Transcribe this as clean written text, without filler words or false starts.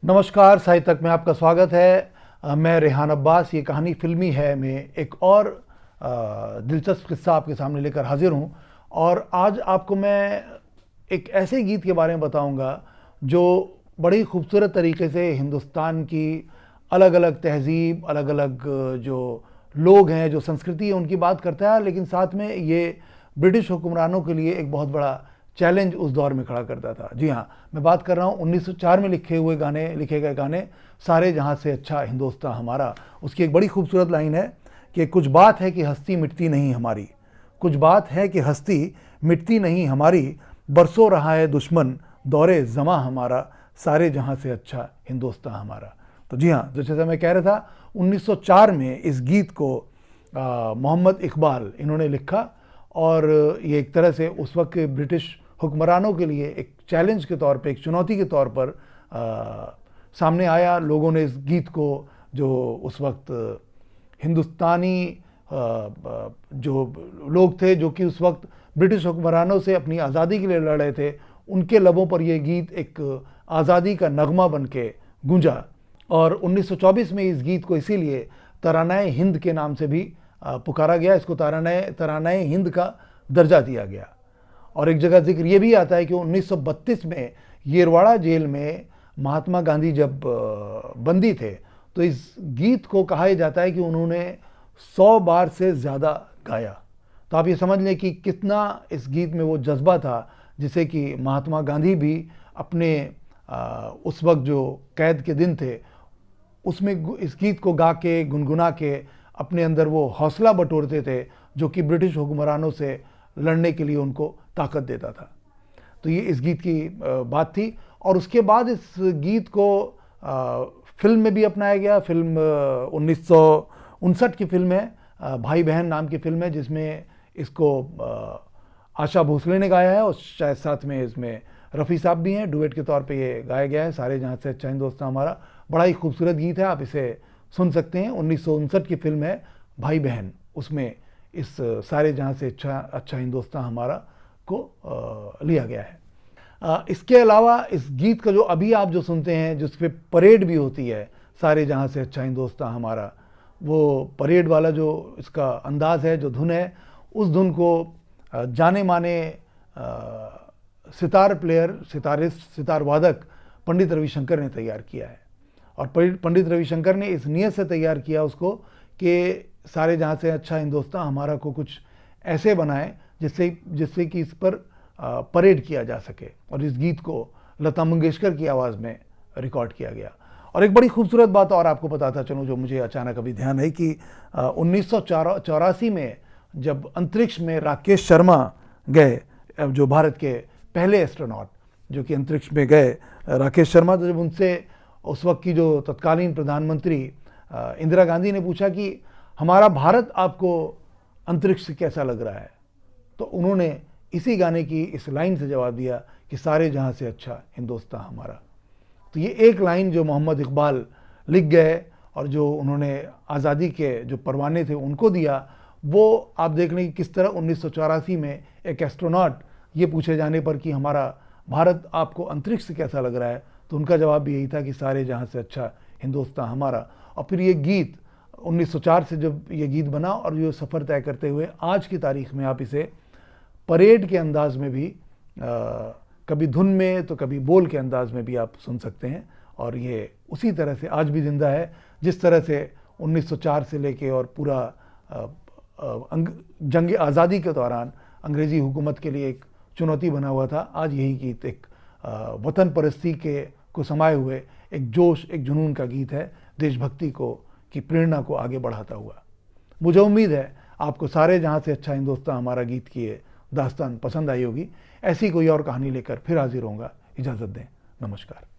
नमस्कार, साहित्य तक में आपका स्वागत है। मैं रेहान अब्बास। ये कहानी फिल्मी है में एक और दिलचस्प किस्सा आपके सामने लेकर हाजिर हूँ। और आज आपको मैं एक ऐसे गीत के बारे में बताऊंगा जो बड़ी खूबसूरत तरीके से हिंदुस्तान की अलग अलग तहजीब, अलग अलग जो लोग हैं, जो संस्कृति है, उनकी बात करता है। लेकिन साथ में ये ब्रिटिश हुक्मरानों के लिए एक बहुत बड़ा चैलेंज उस दौर में खड़ा करता था। जी हाँ, मैं बात कर रहा हूँ 1904 में लिखे गए गाने सारे जहाँ से अच्छा हिंदुस्तान हमारा। उसकी एक बड़ी खूबसूरत लाइन है कि कुछ बात है कि हस्ती मिटती नहीं हमारी, कुछ बात है कि हस्ती मिटती नहीं हमारी, बरसों रहा है दुश्मन दौरे ज़मा हमारा, सारे जहाँ से अच्छा हिंदुस्तान हमारा। तो जी हाँ, जैसे मैं कह रहा था, 1904 में इस गीत को मोहम्मद इकबाल इन्होंने लिखा। और ये एक तरह से उस वक्त के ब्रिटिश हुक्मरानों के लिए एक चैलेंज के तौर पे, एक चुनौती के तौर पर सामने आया। लोगों ने इस गीत को, जो उस वक्त हिंदुस्तानी जो लोग थे, जो कि उस वक्त ब्रिटिश हुक्मरानों से अपनी आज़ादी के लिए लड़ रहे थे, उनके लबों पर यह गीत एक आज़ादी का नगमा बन के गूंजा। और 1924 में इस गीत को इसीलिए तरानाए हिंद के नाम से भी पुकारा गया। इसको तरानाए हिंद का दर्जा दिया गया। और एक जगह जिक्र ये भी आता है कि 1932 में येरवाड़ा जेल में महात्मा गांधी जब बंदी थे, तो इस गीत को कहा जाता है कि उन्होंने 100 बार से ज़्यादा गाया। तो आप ये समझ लें कि कितना इस गीत में वो जज्बा था, जिसे कि महात्मा गांधी भी अपने उस वक्त जो कैद के दिन थे, उसमें इस गीत को गा के, गुनगुना के अपने अंदर वो हौसला बटोरते थे, जो कि ब्रिटिश हुक्मरानों से लड़ने के लिए उनको ताकत देता था। तो ये इस गीत की बात थी। और उसके बाद इस गीत को फिल्म में भी अपनाया गया। फिल्म 1959 की फिल्म है, भाई बहन नाम की फिल्म है, जिसमें इसको आशा भोसले ने गाया है और शायद साथ में इसमें रफ़ी साहब भी हैं। डुएट के तौर पे ये गाया गया है, सारे जहाँ से अच्छा हिंदुस्तान हमारा। बड़ा ही खूबसूरत गीत है, आप इसे सुन सकते हैं। 1959 की फिल्म है भाई बहन, उसमें इस सारे जहाँ से अच्छा हिंदुस्तान हमारा को लिया गया है। इसके अलावा इस गीत का जो अभी आप जो सुनते हैं, जिस पे परेड भी होती है, सारे जहाँ से अच्छा हिंदुस्तान हमारा, वो परेड वाला जो इसका अंदाज़ है, जो धुन है, उस धुन को जाने माने सितार प्लेयर, सितार वादक पंडित रविशंकर ने तैयार किया है। और पंडित रविशंकर ने इस नियत से तैयार किया उसको कि सारे जहाँ से अच्छा हिंदुस्तान हमारा को कुछ ऐसे बनाए जिससे कि इस पर परेड किया जा सके। और इस गीत को लता मंगेशकर की आवाज़ में रिकॉर्ड किया गया। और एक बड़ी खूबसूरत बात और आपको बताता चलूँ, जो मुझे अचानक अभी ध्यान है, कि 1984 में जब अंतरिक्ष में राकेश शर्मा गए, जो भारत के पहले एस्ट्रोनॉट जो कि अंतरिक्ष में गए, राकेश शर्मा, तो जब उनसे उस वक्त की जो तत्कालीन प्रधानमंत्री इंदिरा गांधी ने पूछा कि हमारा भारत आपको अंतरिक्ष से कैसा लग रहा है, तो उन्होंने इसी गाने की इस लाइन से जवाब दिया कि सारे जहाँ से अच्छा हिंदुस्तान हमारा। तो ये एक लाइन जो मोहम्मद इकबाल लिख गए और जो उन्होंने आज़ादी के जो परवाने थे उनको दिया, वो आप देख लें कि किस तरह 1984 में एक एस्ट्रोनॉट ये पूछे जाने पर कि हमारा भारत आपको अंतरिक्ष से कैसा लग रहा है, तो उनका जवाब भी यही था कि सारे जहाँ से अच्छा हिंदुस्तान हमारा। और फिर ये गीत 1904 से जब ये गीत बना और ये सफ़र तय करते हुए आज की तारीख में आप इसे परेड के अंदाज में भी, कभी धुन में तो कभी बोल के अंदाज में भी आप सुन सकते हैं। और ये उसी तरह से आज भी ज़िंदा है, जिस तरह से 1904 से लेके और पूरा जंग आज़ादी के दौरान अंग्रेज़ी हुकूमत के लिए एक चुनौती बना हुआ था। आज यही गीत एक वतन परस्ती को समाये हुए एक जोश, एक जुनून का गीत है, देशभक्ति की प्रेरणा को आगे बढ़ाता हुआ। मुझे उम्मीद है आपको सारे जहाँ से अच्छा हिंदुस्तान हमारा गीत की ये दास्तान पसंद आई होगी। ऐसी कोई और कहानी लेकर फिर हाजिर होऊंगा। इजाज़त दें, नमस्कार।